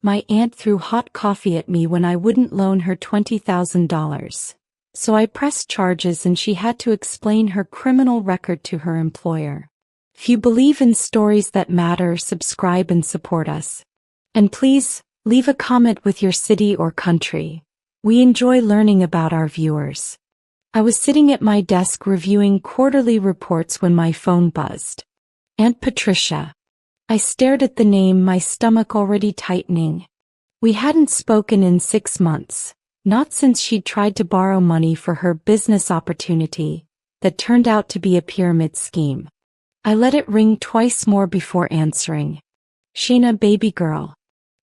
My aunt threw hot coffee at me when I wouldn't loan her $20,000. So I pressed charges and she had to explain her criminal record to her employer. If you believe in stories that matter, subscribe and support us. And please, leave a comment with your city or country. We enjoy learning about our viewers. I was sitting at my desk reviewing quarterly reports when my phone buzzed. Aunt Patricia. I stared at the name, my stomach already tightening. We hadn't spoken in 6 months, not since she'd tried to borrow money for her business opportunity that turned out to be a pyramid scheme. I let it ring twice more before answering. Shayna, baby girl.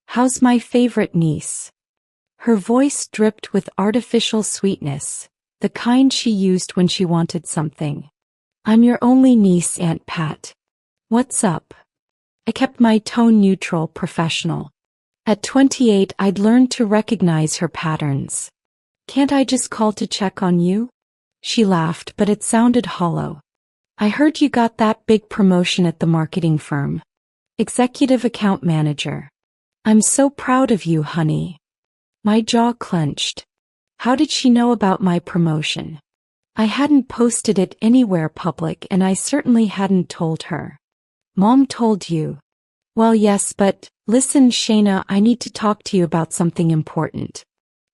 How's my favorite niece? Her voice dripped with artificial sweetness, the kind she used when she wanted something. I'm your only niece, Aunt Pat. What's up? I kept my tone neutral, professional. At 28, I'd learned to recognize her patterns. Can't I just call to check on you? She laughed, but it sounded hollow. I heard you got that big promotion at the marketing firm. Executive account manager. I'm so proud of you, honey. My jaw clenched. How did she know about my promotion? I hadn't posted it anywhere public and I certainly hadn't told her. Mom told you. Well, yes, but listen, Shayna, I need to talk to you about something important.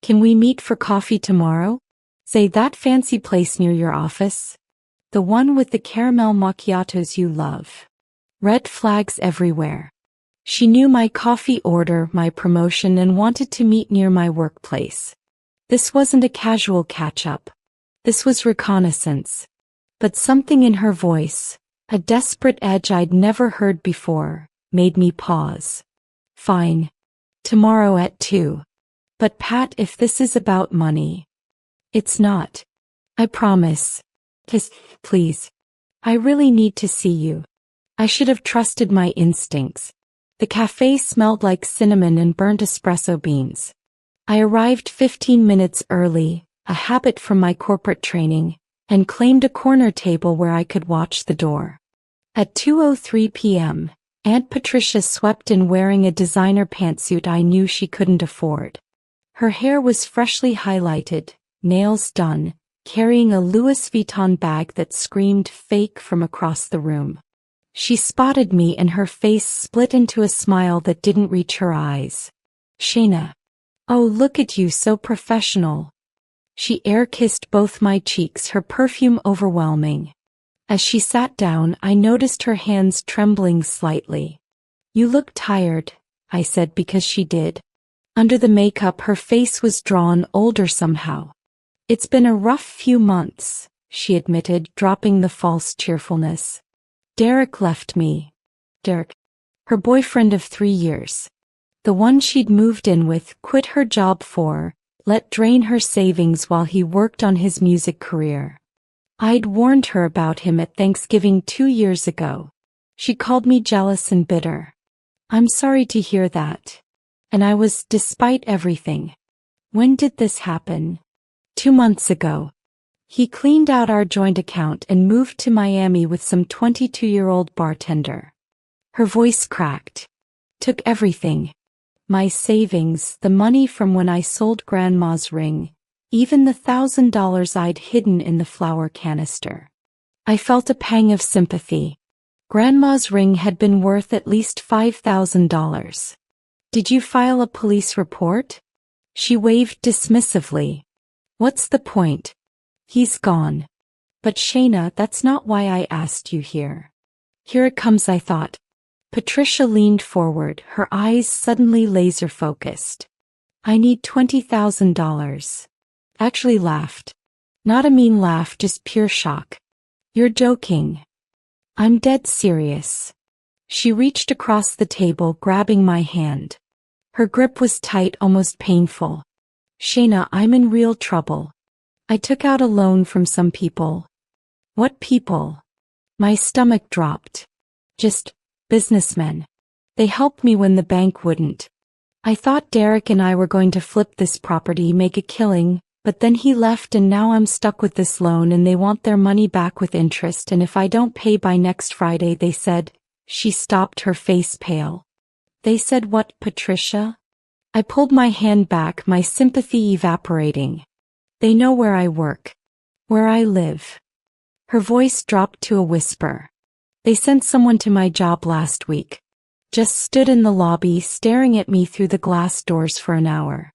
Can we meet for coffee tomorrow? Say that fancy place near your office. The one with the caramel macchiatos you love. Red flags everywhere. She knew my coffee order, my promotion, and wanted to meet near my workplace. This wasn't a casual catch-up. This was reconnaissance. But something in her voice, a desperate edge I'd never heard before, made me pause. Fine. Tomorrow at 2. But Pat, if this is about money. It's not. I promise. Please. I really need to see you. I should have trusted my instincts. The cafe smelled like cinnamon and burnt espresso beans. I arrived 15 minutes early, a habit from my corporate training, and claimed a corner table where I could watch the door. At 2:03 p.m., Aunt Patricia swept in wearing a designer pantsuit I knew she couldn't afford. Her hair was freshly highlighted, nails done, carrying a Louis Vuitton bag that screamed fake from across the room. She spotted me and her face split into a smile that didn't reach her eyes. Shayna. Oh, look at you, so professional. She air-kissed both my cheeks, her perfume overwhelming. As she sat down, I noticed her hands trembling slightly. You look tired, I said because she did. Under the makeup, her face was drawn, older somehow. It's been a rough few months, she admitted, dropping the false cheerfulness. Derek left me. Derek, her boyfriend of 3 years. The one she'd moved in with, quit her job for, let drain her savings while he worked on his music career. I'd warned her about him at Thanksgiving 2 years ago. She called me jealous and bitter. I'm sorry to hear that. And I was, despite everything. When did this happen? 2 months ago. He cleaned out our joint account and moved to Miami with some 22-year-old bartender. Her voice cracked. Took everything. My savings, the money from when I sold Grandma's ring, even the $1,000 I'd hidden in the flour canister. I felt a pang of sympathy. Grandma's ring had been worth at least $5,000. Did you file a police report? She waved dismissively. What's the point? He's gone. But Shayna, that's not why I asked you here. Here it comes, I thought. Patricia leaned forward, her eyes suddenly laser-focused. I need $20,000. Actually laughed. Not a mean laugh, just pure shock. You're joking. I'm dead serious. She reached across the table, grabbing my hand. Her grip was tight, almost painful. Shayna, I'm in real trouble. I took out a loan from some people. What people? My stomach dropped. Just businessmen. They helped me when the bank wouldn't. I thought Derek and I were going to flip this property, make a killing, but then he left and now I'm stuck with this loan and they want their money back with interest, and if I don't pay by next Friday, they said. She stopped, her face pale. They said what, Patricia? I pulled my hand back, my sympathy evaporating. They know where I work. Where I live. Her voice dropped to a whisper. They sent someone to my job last week. Just stood in the lobby staring at me through the glass doors for an hour.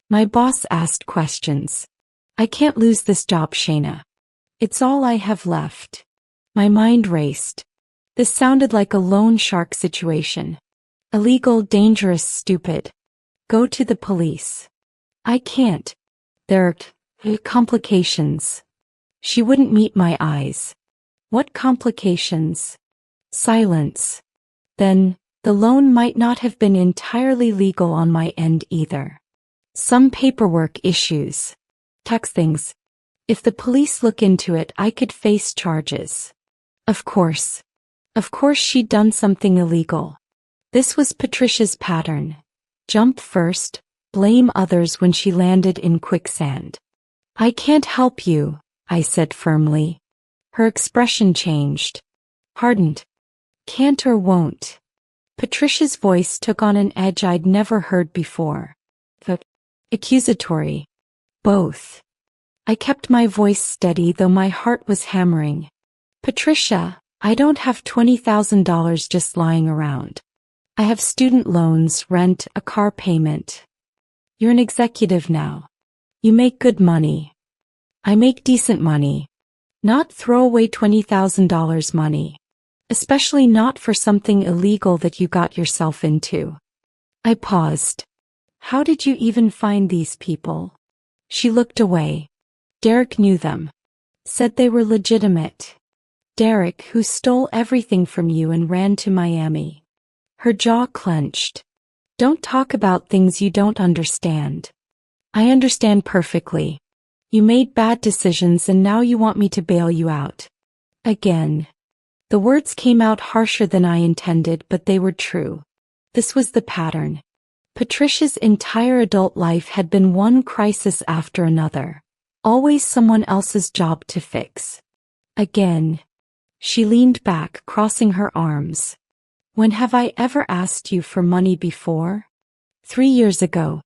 My boss asked questions. I can't lose this job, Shayna. It's all I have left. My mind raced. This sounded like a loan shark situation. Illegal, dangerous, stupid. Go to the police. I can't. There are complications. She wouldn't meet my eyes. What complications? Silence. Then, the loan might not have been entirely legal on my end either. Some paperwork issues. Tax things. If the police look into it, I could face charges. Of course. Of course she'd done something illegal. This was Patricia's pattern. Jump first, blame others when she landed in quicksand. I can't help you, I said firmly. Her expression changed. Hardened. Can't or won't. Patricia's voice took on an edge I'd never heard before. Accusatory. Both. I kept my voice steady though my heart was hammering. Patricia, I don't have $20,000 just lying around. I have student loans, rent, a car payment. You're an executive now. You make good money. I make decent money. Not throwaway $20,000 money. Especially not for something illegal that you got yourself into. I paused. How did you even find these people? She looked away. Derek knew them. Said they were legitimate. Derek, who stole everything from you and ran to Miami. Her jaw clenched. Don't talk about things you don't understand. I understand perfectly. You made bad decisions and now you want me to bail you out. Again. The words came out harsher than I intended, but they were true. This was the pattern. Patricia's entire adult life had been one crisis after another. Always someone else's job to fix. Again. She leaned back, crossing her arms. When have I ever asked you for money before? 3 years ago.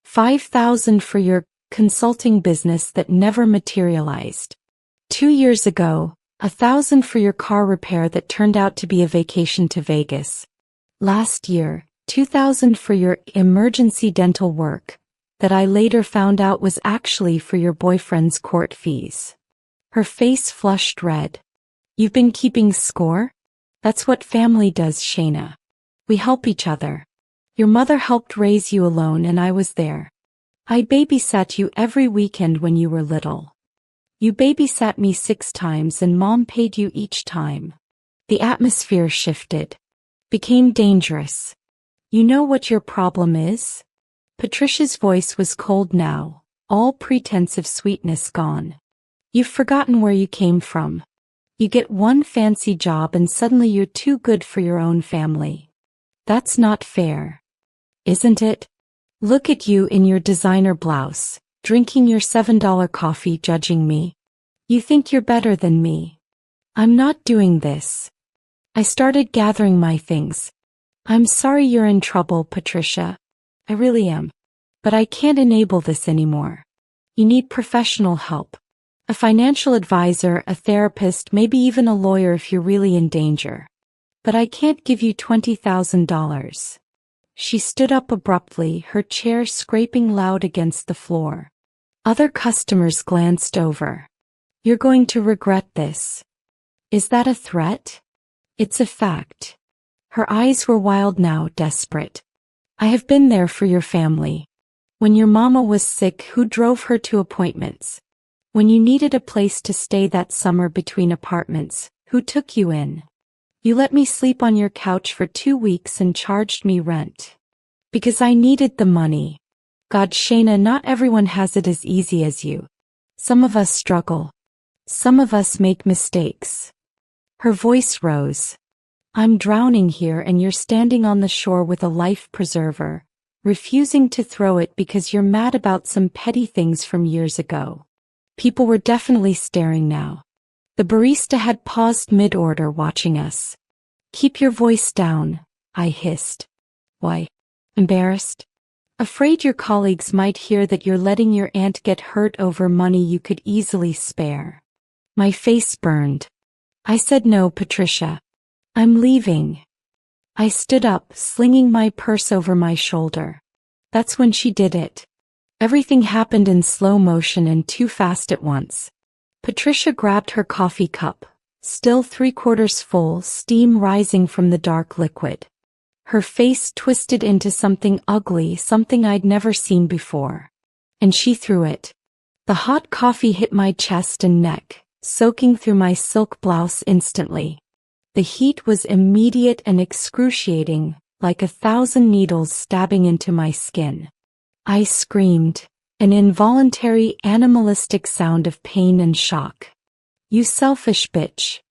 $5,000 for your consulting business that never materialized. 2 years ago, $1,000 for your car repair that turned out to be a vacation to Vegas. Last year, $2,000 for your emergency dental work, that I later found out was actually for your boyfriend's court fees. Her face flushed red. You've been keeping score? That's what family does, Shayna. We help each other. Your mother helped raise you alone and I was there. I babysat you every weekend when you were little. You babysat me 6 times and Mom paid you each time. The atmosphere shifted. Became dangerous. You know what your problem is? Patricia's voice was cold now, all pretense of sweetness gone. You've forgotten where you came from. You get one fancy job and suddenly you're too good for your own family. That's not fair. Isn't it? Look at you in your designer blouse, drinking your $7 coffee, judging me. You think you're better than me. I'm not doing this. I started gathering my things. I'm sorry you're in trouble, Patricia. I really am. But I can't enable this anymore. You need professional help. A financial advisor, a therapist, maybe even a lawyer if you're really in danger. But I can't give you $20,000. She stood up abruptly, her chair scraping loud against the floor. Other customers glanced over. You're going to regret this. Is that a threat? It's a fact. Her eyes were wild now, desperate. I have been there for your family. When your mama was sick, who drove her to appointments? When you needed a place to stay that summer between apartments, who took you in? You let me sleep on your couch for 2 weeks and charged me rent. Because I needed the money. God, Shayna, not everyone has it as easy as you. Some of us struggle. Some of us make mistakes. Her voice rose. I'm drowning here and you're standing on the shore with a life preserver, refusing to throw it because you're mad about some petty things from years ago. People were definitely staring now. The barista had paused mid-order, watching us. Keep your voice down, I hissed. Why? Embarrassed? Afraid your colleagues might hear that you're letting your aunt get hurt over money you could easily spare. My face burned. I said, no, Patricia. I'm leaving. I stood up, slinging my purse over my shoulder. That's when she did it. Everything happened in slow motion and too fast at once. Patricia grabbed her coffee cup, still 3/4 full, steam rising from the dark liquid. Her face twisted into something ugly, something I'd never seen before. And she threw it. The hot coffee hit my chest and neck, soaking through my silk blouse instantly. The heat was immediate and excruciating, like 1,000 needles stabbing into my skin. I screamed, an involuntary animalistic sound of pain and shock. You selfish bitch.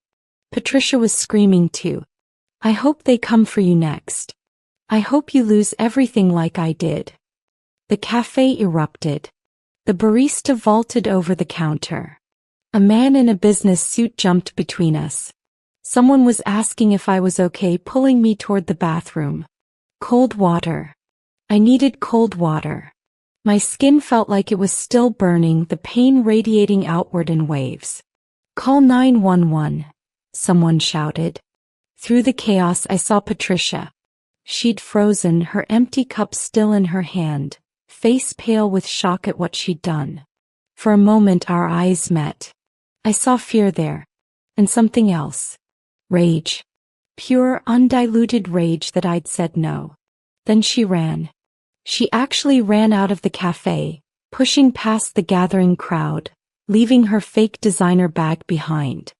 Patricia was screaming too. I hope they come for you next. I hope you lose everything like I did. The cafe erupted. The barista vaulted over the counter. A man in a business suit jumped between us. Someone was asking if I was okay, pulling me toward the bathroom. Cold water. I needed cold water. My skin felt like it was still burning, the pain radiating outward in waves. Call 911, someone shouted. Through the chaos I saw Patricia. She'd frozen, her empty cup still in her hand, face pale with shock at what she'd done. For a moment our eyes met. I saw fear there. And something else. Rage. Pure, undiluted rage that I'd said no. Then she ran. She actually ran out of the cafe, pushing past the gathering crowd, leaving her fake designer bag behind.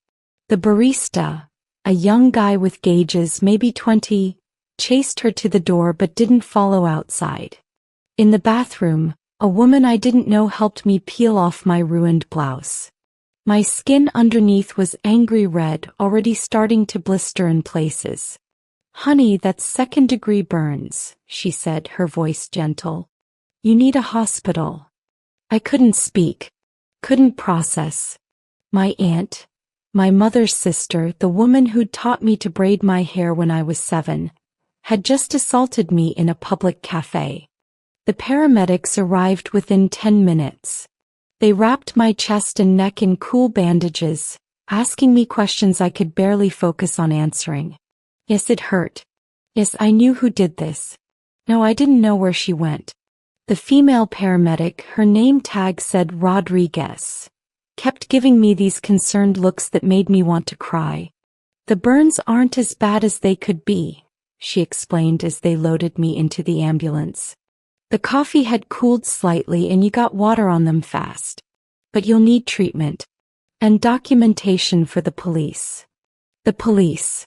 The barista, a young guy with gauges, maybe 20, chased her to the door but didn't follow outside. In the bathroom, a woman I didn't know helped me peel off my ruined blouse. My skin underneath was angry red, already starting to blister in places. Honey, that's second-degree burns, she said, her voice gentle. You need a hospital. I couldn't speak, couldn't process. My aunt, my mother's sister, the woman who'd taught me to braid my hair when I was 7, had just assaulted me in a public cafe. The paramedics arrived within 10 minutes. They wrapped my chest and neck in cool bandages, asking me questions I could barely focus on answering. Yes, it hurt. Yes, I knew who did this. No, I didn't know where she went. The female paramedic, her name tag said Rodriguez, kept giving me these concerned looks that made me want to cry. The burns aren't as bad as they could be, she explained as they loaded me into the ambulance. The coffee had cooled slightly and you got water on them fast. But you'll need treatment. And documentation for the police. The police.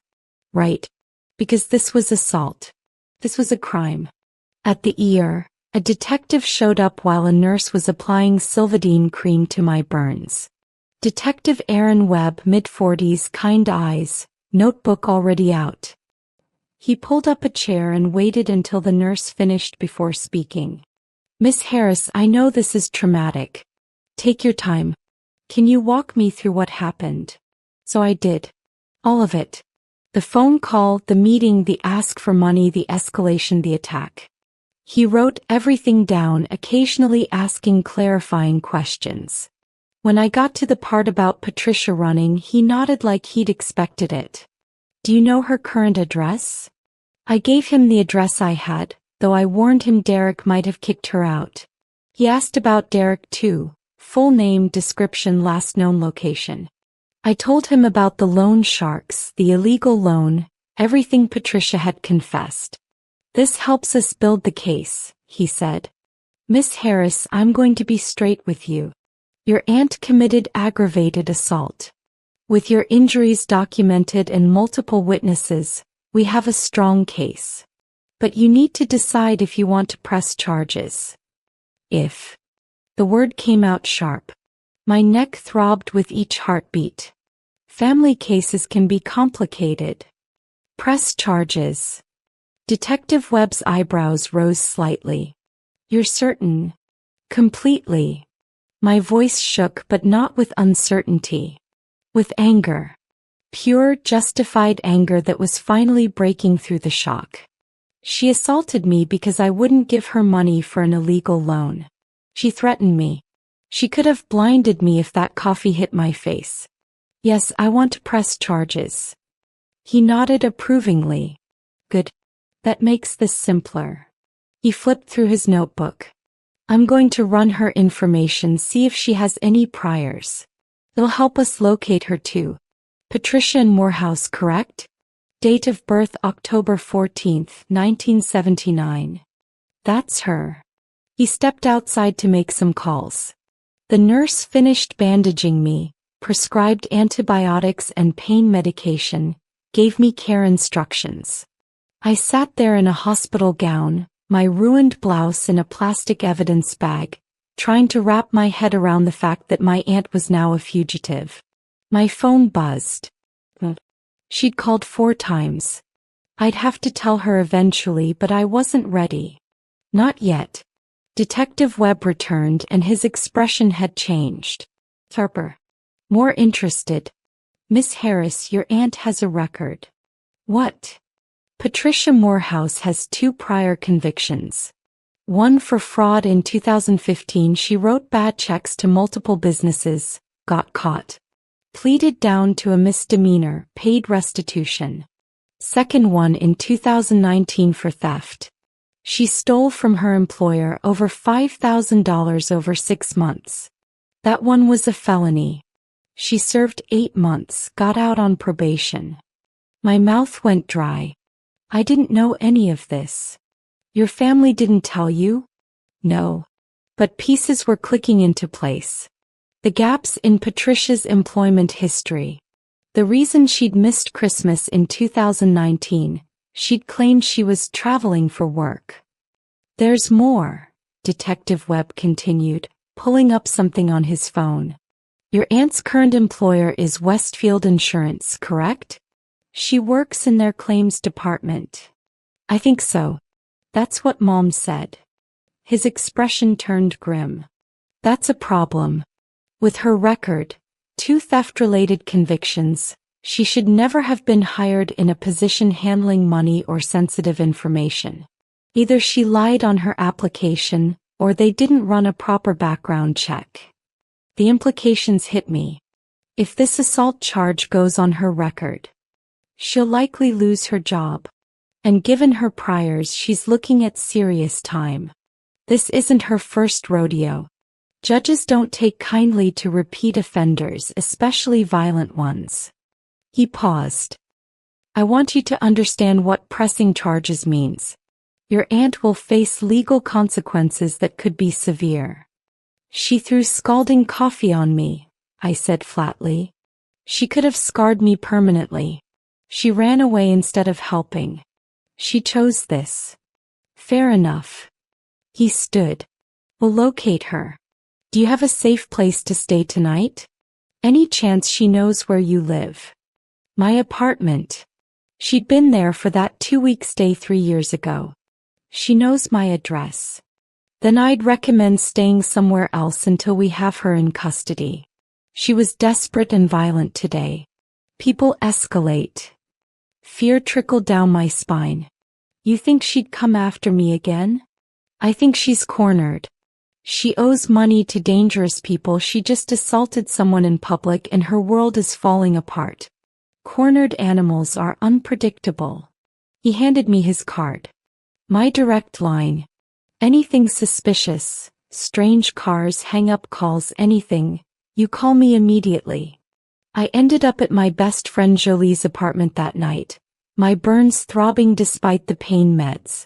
Right. Because this was assault. This was a crime. At the ER, a detective showed up while a nurse was applying Silvadene cream to my burns. Detective Aaron Webb, mid-40s, kind eyes, notebook already out. He pulled up a chair and waited until the nurse finished before speaking. Miss Harris, I know this is traumatic. Take your time. Can you walk me through what happened? So I did. All of it. The phone call, the meeting, the ask for money, the escalation, the attack. He wrote everything down, occasionally asking clarifying questions. When I got to the part about Patricia running, he nodded like he'd expected it. Do you know her current address? I gave him the address I had, though I warned him Derek might have kicked her out. He asked about Derek too, full name, description, last known location. I told him about the loan sharks, the illegal loan, everything Patricia had confessed. This helps us build the case, he said. Miss Harris, I'm going to be straight with you. Your aunt committed aggravated assault. With your injuries documented and multiple witnesses, we have a strong case. But you need to decide if you want to press charges. If. The word came out sharp. My neck throbbed with each heartbeat. Family cases can be complicated. Press charges. Detective Webb's eyebrows rose slightly. You're certain? Completely. My voice shook, but not with uncertainty. With anger. Pure, justified anger that was finally breaking through the shock. She assaulted me because I wouldn't give her money for an illegal loan. She threatened me. She could have blinded me if that coffee hit my face. Yes, I want to press charges. He nodded approvingly. Good. That makes this simpler. He flipped through his notebook. I'm going to run her information, see if she has any priors. It'll help us locate her too. Patricia in Morehouse, correct? Date of birth October 14th, 1979. That's her. He stepped outside to make some calls. The nurse finished bandaging me, prescribed antibiotics and pain medication, gave me care instructions. I sat there in a hospital gown, my ruined blouse in a plastic evidence bag, trying to wrap my head around the fact that my aunt was now a fugitive. My phone buzzed. She'd called 4 times. I'd have to tell her eventually, but I wasn't ready. Not yet. Detective Webb returned and his expression had changed. Sharper. More interested. Miss Harris, your aunt has a record. What? Patricia Morehouse has 2 prior convictions. One for fraud in 2015. She wrote bad checks to multiple businesses, got caught. Pleaded down to a misdemeanor, paid restitution. Second one in 2019 for theft. She stole from her employer over $5,000 over 6 months. That one was a felony. She served 8 months, got out on probation. My mouth went dry. I didn't know any of this. Your family didn't tell you? No. But pieces were clicking into place. The gaps in Patricia's employment history. The reason she'd missed Christmas in 2019, she'd claimed she was traveling for work. There's more, Detective Webb continued, pulling up something on his phone. Your aunt's current employer is Westfield Insurance, correct? She works in their claims department. I think so. That's what Mom said. His expression turned grim. That's a problem. With her record, 2 theft-related convictions, she should never have been hired in a position handling money or sensitive information. Either she lied on her application, or they didn't run a proper background check. The implications hit me. If this assault charge goes on her record, she'll likely lose her job. And given her priors, she's looking at serious time. This isn't her first rodeo. Judges don't take kindly to repeat offenders, especially violent ones. He paused. I want you to understand what pressing charges means. Your aunt will face legal consequences that could be severe. She threw scalding coffee on me, I said flatly. She could have scarred me permanently. She ran away instead of helping. She chose this. Fair enough. He stood. We'll locate her. Do you have a safe place to stay tonight? Any chance she knows where you live? My apartment. She'd been there for that 2-week stay 3 years ago. She knows my address. Then I'd recommend staying somewhere else until we have her in custody. She was desperate and violent today. People escalate. Fear trickled down my spine. You think she'd come after me again? I think she's cornered. She owes money to dangerous people. She just assaulted someone in public and her world is falling apart. Cornered animals are unpredictable. He handed me his card. My direct line. Anything suspicious, strange cars, hang-up calls, anything, you call me immediately. I ended up at my best friend Jolie's apartment that night, my burns throbbing despite the pain meds.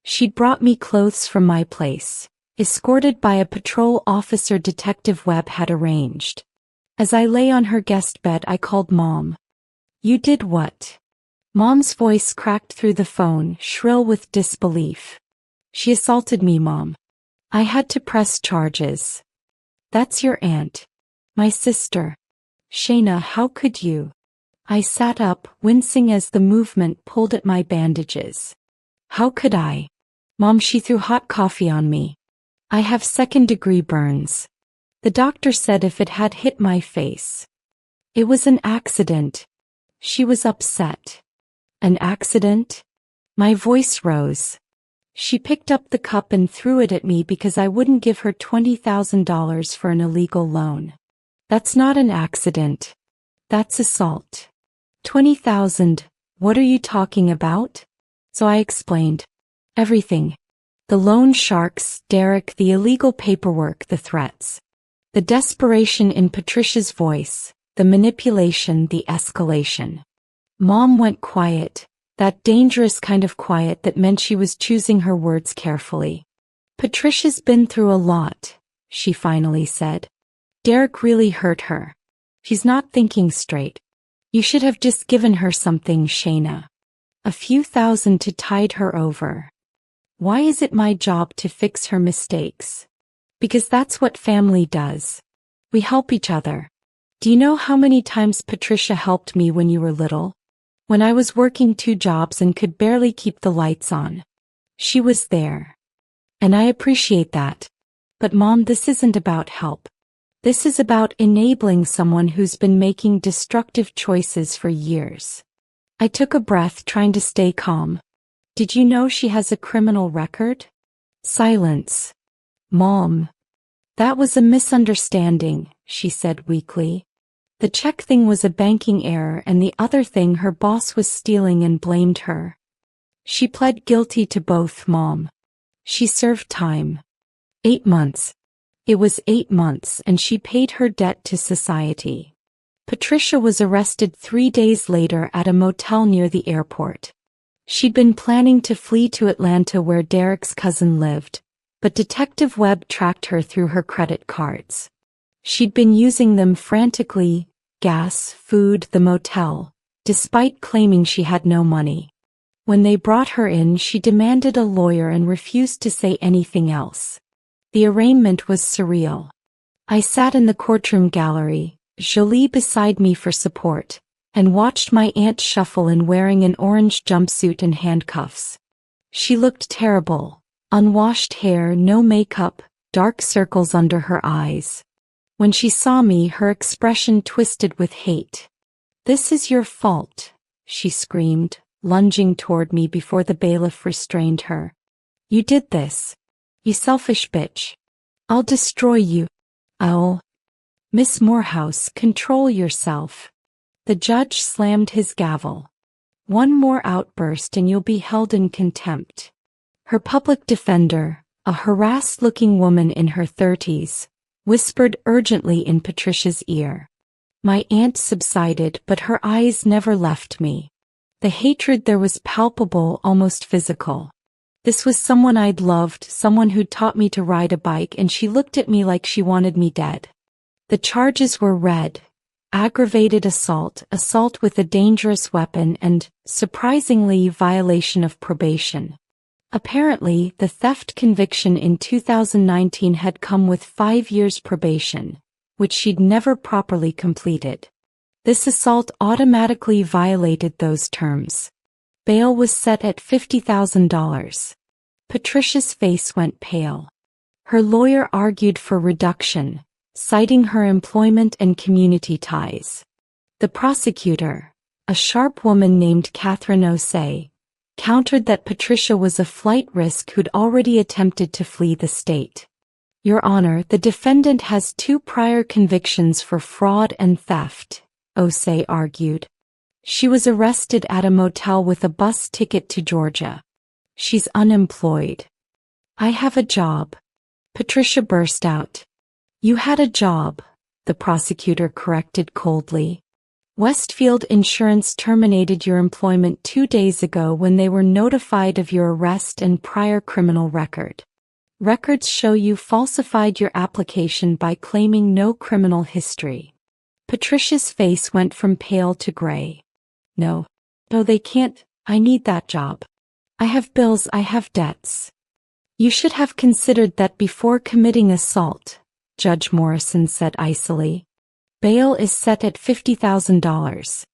She'd brought me clothes from my place, escorted by a patrol officer Detective Webb had arranged. As I lay on her guest bed, I called Mom. You did what? Mom's voice cracked through the phone, shrill with disbelief. She assaulted me, Mom. I had to press charges. That's your aunt. My sister. Shayna, how could you? I sat up, wincing as the movement pulled at my bandages. How could I? Mom, she threw hot coffee on me. I have 2nd-degree burns. The doctor said if it had hit my face. It was an accident. She was upset. An accident? My voice rose. She picked up the cup and threw it at me because I wouldn't give her $20,000 for an illegal loan. That's not an accident. That's assault. 20,000, what are you talking about? So I explained. Everything. The loan sharks, Derek, the illegal paperwork, the threats. The desperation in Patricia's voice, the manipulation, the escalation. Mom went quiet, that dangerous kind of quiet that meant she was choosing her words carefully. Patricia's been through a lot, she finally said. Derek really hurt her. She's not thinking straight. You should have just given her something, Shayna. A few thousand to tide her over. Why is it my job to fix her mistakes? Because that's what family does. We help each other. Do you know how many times Patricia helped me when you were little? When I was working 2 jobs and could barely keep the lights on. She was there. And I appreciate that. But Mom, this isn't about help. This is about enabling someone who's been making destructive choices for years. I took a breath, trying to stay calm. Did you know she has a criminal record? Silence. Mom. That was a misunderstanding, she said weakly. The check thing was a banking error, and the other thing, her boss was stealing and blamed her. She pled guilty to both, Mom. She served time. 8 months. It was 8 months, and she paid her debt to society. Patricia was arrested 3 days later at a motel near the airport. She'd been planning to flee to Atlanta where Derek's cousin lived, but Detective Webb tracked her through her credit cards. She'd been using them frantically, gas, food, the motel, despite claiming she had no money. When they brought her in, she demanded a lawyer and refused to say anything else. The arraignment was surreal. I sat in the courtroom gallery, Jolie beside me for support, and watched my aunt shuffle in wearing an orange jumpsuit and handcuffs. She looked terrible. Unwashed hair, no makeup, dark circles under her eyes. When she saw me, her expression twisted with hate. "This is your fault," she screamed, lunging toward me before the bailiff restrained her. "You did this. You selfish bitch. I'll destroy you. I'll—" "Miss Morehouse, control yourself." The judge slammed his gavel. "One more outburst and you'll be held in contempt." Her public defender, a harassed-looking woman in her 30s, whispered urgently in Patricia's ear. My aunt subsided, but her eyes never left me. The hatred there was palpable, almost physical. This was someone I'd loved, someone who'd taught me to ride a bike, and she looked at me like she wanted me dead. The charges were read: aggravated assault, assault with a dangerous weapon, and, surprisingly, violation of probation. Apparently, the theft conviction in 2019 had come with 5 years probation, which she'd never properly completed. This assault automatically violated those terms. Bail was set at $50,000. Patricia's face went pale. Her lawyer argued for reduction, citing her employment and community ties. The prosecutor, a sharp woman named Catherine Osei, countered that Patricia was a flight risk who'd already attempted to flee the state. "Your Honor, the defendant has 2 prior convictions for fraud and theft," Osei argued. "She was arrested at a motel with a bus ticket to Georgia. She's unemployed." "I have a job," Patricia burst out. "You had a job," the prosecutor corrected coldly. "Westfield Insurance terminated your employment 2 days ago when they were notified of your arrest and prior criminal record. Records show you falsified your application by claiming no criminal history." Patricia's face went from pale to gray. No, they can't. I need that job. I have bills, I have debts." "You should have considered that before committing assault," Judge Morrison said icily. "Bail is set at $50,000.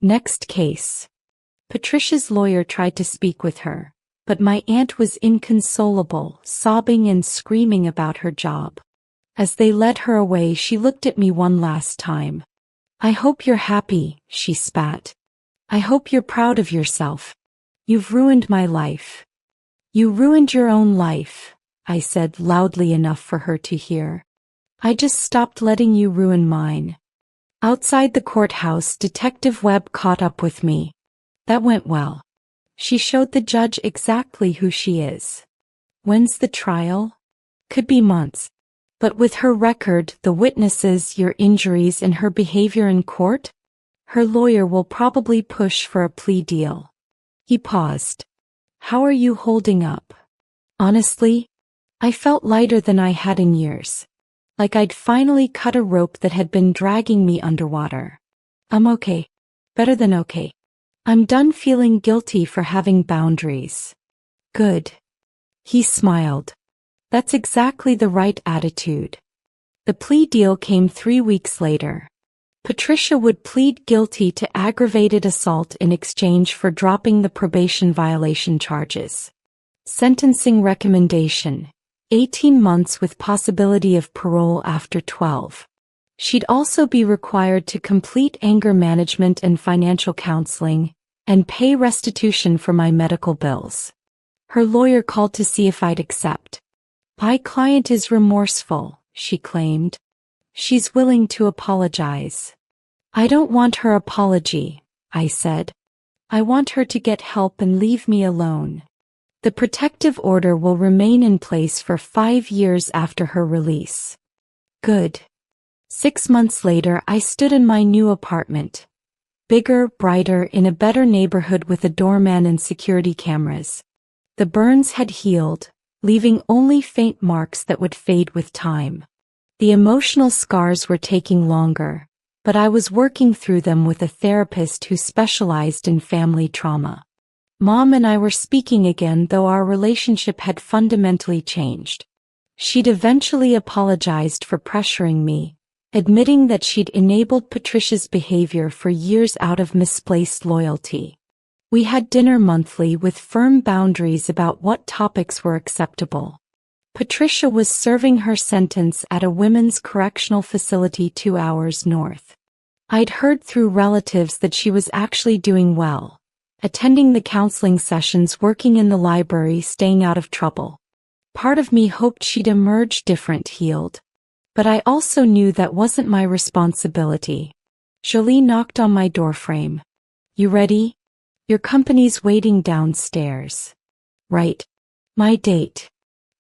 Next case." Patricia's lawyer tried to speak with her, but my aunt was inconsolable, sobbing and screaming about her job. As they led her away, she looked at me one last time. "I hope you're happy," she spat. "I hope you're proud of yourself. You've ruined my life. You ruined your own life, I said loudly enough for her to hear. I just stopped letting you ruin mine. Outside the courthouse, Detective Webb caught up with me. That went well. She showed the judge exactly who she is. When's the trial? Could be months. But with her record, the witnesses, your injuries, and her behavior in court, her lawyer will probably push for a plea deal. He paused. How are you holding up? Honestly, I felt lighter than I had in years. Like I'd finally cut a rope that had been dragging me underwater. I'm okay. Better than okay. I'm done feeling guilty for having boundaries. Good. He smiled. That's exactly the right attitude. The plea deal came 3 weeks later. Patricia would plead guilty to aggravated assault in exchange for dropping the probation violation charges. Sentencing recommendation: 18 months with possibility of parole after 12. She'd also be required to complete anger management and financial counseling, and pay restitution for my medical bills. Her lawyer called to see if I'd accept. My client is remorseful, she claimed. She's willing to apologize. I don't want her apology, I said. I want her to get help and leave me alone. The protective order will remain in place for 5 years after her release. Good. 6 months later, I stood in my new apartment. Bigger, brighter, in a better neighborhood with a doorman and security cameras. The burns had healed, leaving only faint marks that would fade with time. The emotional scars were taking longer, but I was working through them with a therapist who specialized in family trauma. Mom and I were speaking again, though our relationship had fundamentally changed. She'd eventually apologized for pressuring me, admitting that she'd enabled Patricia's behavior for years out of misplaced loyalty. We had dinner monthly with firm boundaries about what topics were acceptable. Patricia was serving her sentence at a women's correctional facility 2 hours north. I'd heard through relatives that she was actually doing well, attending the counseling sessions, working in the library, staying out of trouble. Part of me hoped she'd emerge different, healed. But I also knew that wasn't my responsibility. Jolie knocked on my doorframe. You ready? Your company's waiting downstairs. Right. My date.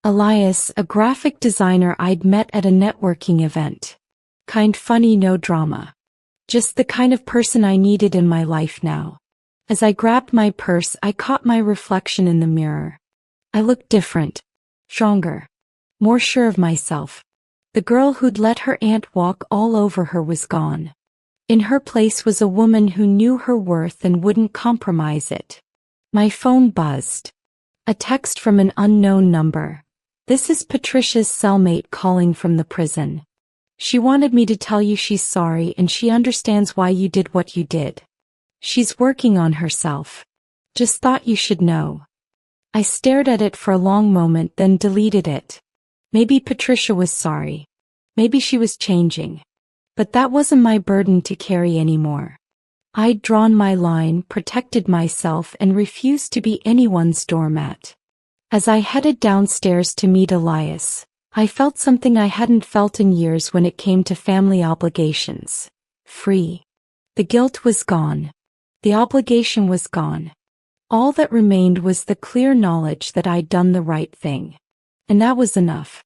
Elias, a graphic designer I'd met at a networking event. Kind funny, no drama. Just the kind of person I needed in my life now. As I grabbed my purse, I caught my reflection in the mirror. I looked different. Stronger. More sure of myself. The girl who'd let her aunt walk all over her was gone. In her place was a woman who knew her worth and wouldn't compromise it. My phone buzzed. A text from an unknown number. This is Patricia's cellmate calling from the prison. She wanted me to tell you she's sorry and she understands why you did what you did. She's working on herself. Just thought you should know. I stared at it for a long moment, then deleted it. Maybe Patricia was sorry. Maybe she was changing. But that wasn't my burden to carry anymore. I'd drawn my line, protected myself, and refused to be anyone's doormat. As I headed downstairs to meet Elias, I felt something I hadn't felt in years when it came to family obligations. Free. The guilt was gone. The obligation was gone. All that remained was the clear knowledge that I'd done the right thing. And that was enough.